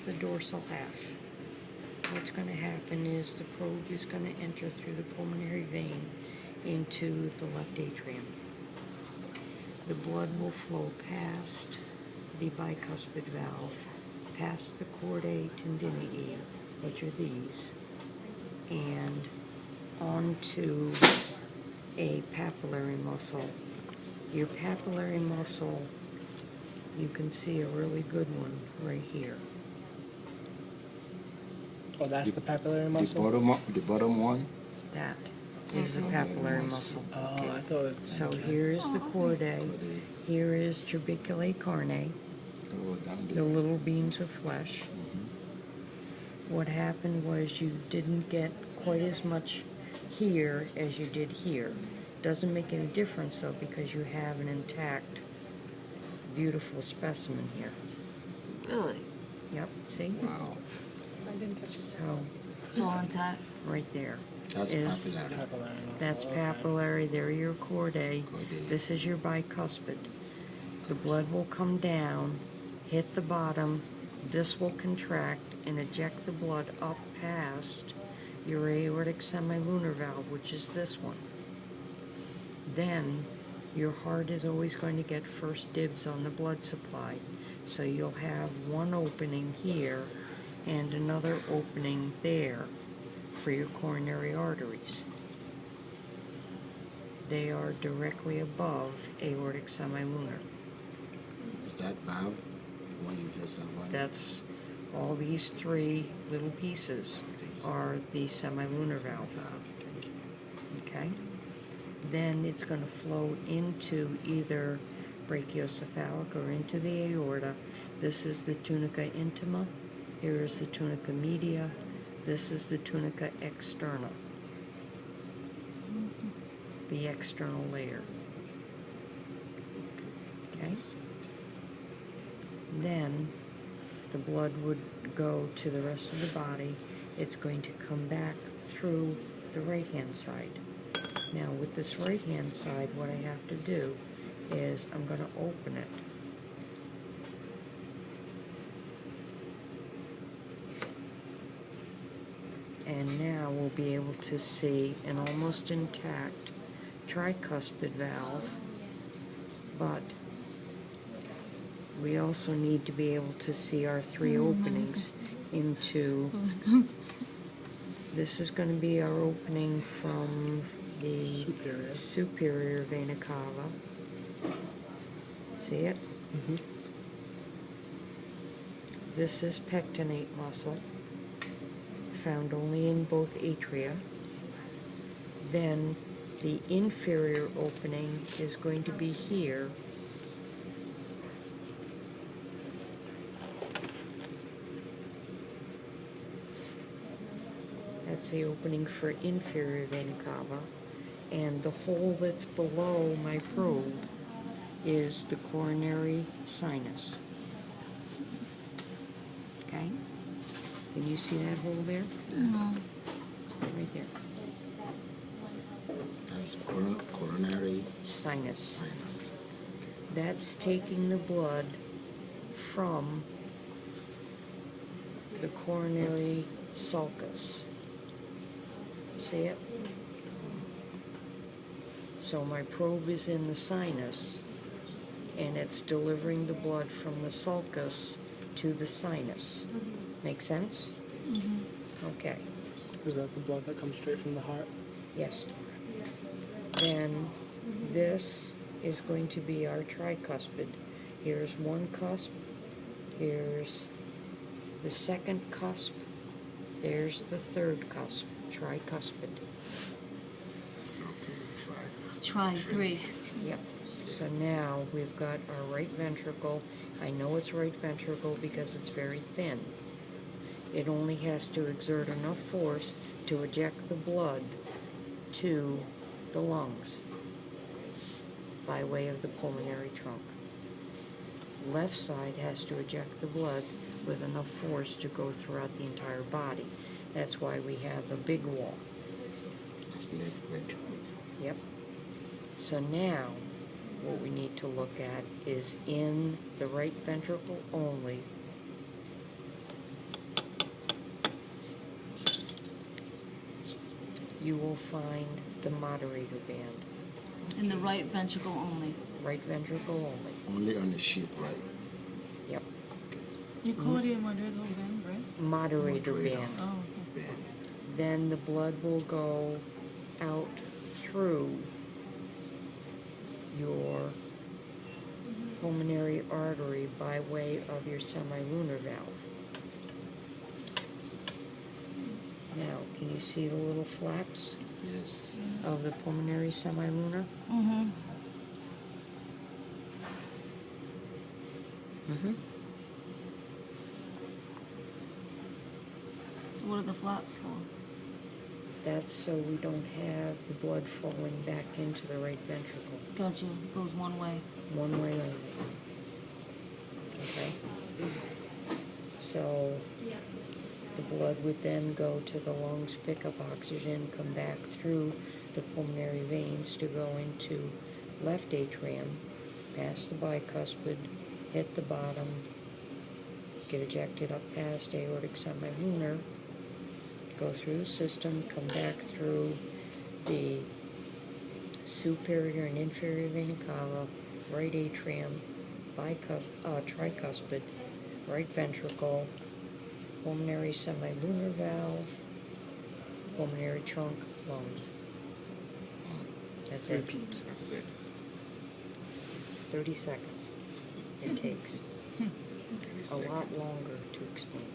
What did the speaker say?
the dorsal half. What's going to happen is the probe is going to enter through the pulmonary vein into the left atrium. The blood will flow past the bicuspid valve, past the chordae tendineae, which are these, and onto a papillary muscle. Your papillary muscle, you can see a really good one right here. Oh, that's the papillary muscle? The bottom one? That is a papillary muscle. Oh, I thought it was... So okay. here's the chordae, here is trabeculae carne, the little beams of flesh. What happened was you didn't get quite as much here as you did here. Doesn't make any difference though, because you have an intact, beautiful specimen here. Really? Yep, see? Wow. So, It's all intact? right there. That's is- papillary. Papillary. That's Okay. papillary, there are your chordae. This is your bicuspid. The blood will come down, hit the bottom, this will contract and eject the blood up past your aortic semilunar valve, which is this one. Then your heart is always going to get first dibs on the blood supply. So you'll have one opening here and another opening there for your coronary arteries. They are directly above aortic semilunar. Is that valve the one you just outlined? That's all these three little pieces are the semilunar valve. Thank you. Okay? Then it's going to flow into either brachiocephalic or into the aorta. This is the tunica intima. Here is the tunica media. This is the tunica externa. The external layer. Okay? Then the blood would go to the rest of the body. It's going to come back through the right-hand side. Now with this right-hand side, what I have to do is I'm going to open it. And now we'll be able to see an almost intact tricuspid valve, but we also need to be able to see our three openings into, this is going to be our opening from the superior vena cava. See it? Mm-hmm. This is pectinate muscle, found only in both atria. Then the inferior opening is going to be here. That's the opening for inferior vena cava. And the hole that's below my probe is the coronary sinus. Okay? Can you see that hole there? No. Right there. That's coronary Sinus. sinus. That's taking the blood from the coronary sulcus. See it? So my probe is in the sinus, and it's delivering the blood from the sulcus to the sinus. Make sense? Okay. Is that the blood that comes straight from the heart? Yes. Then this is going to be our tricuspid. Here's one cusp. Here's the second cusp. There's the third cusp, tricuspid. Try 3. Yep. So now we've got our right ventricle. I know it's right ventricle because it's very thin. It only has to exert enough force to eject the blood to the lungs by way of the pulmonary trunk. Left side has to eject the blood with enough force to go throughout the entire body. That's why we have a big wall. That's the left ventricle. Yep. So now what we need to look at is in the right ventricle only, you will find the moderator band, In the right ventricle only. right ventricle only. Only on the sheep, right? Yep, You call it in Madrigal then, right? moderator Moderator. band. Oh, okay. Band. Then the blood will go out through your pulmonary artery by way of your semilunar valve. Now, can you see the little flaps Yes. of the pulmonary semilunar? Mm-hmm. Mm-hmm. What are the flaps for? That's so we don't have the blood flowing back into the right ventricle. Gotcha. Goes one way. One way only. Okay? So the blood would then go to the lungs, pick up oxygen, come back through the pulmonary veins to go into left atrium, pass the bicuspid, hit the bottom, get ejected up past aortic semilunar, go through the system, come back through the superior and inferior vena cava, right atrium, tricuspid, right ventricle, pulmonary semilunar valve, pulmonary trunk, lungs. That's it. That's it. 30 seconds it takes. A lot longer to explain.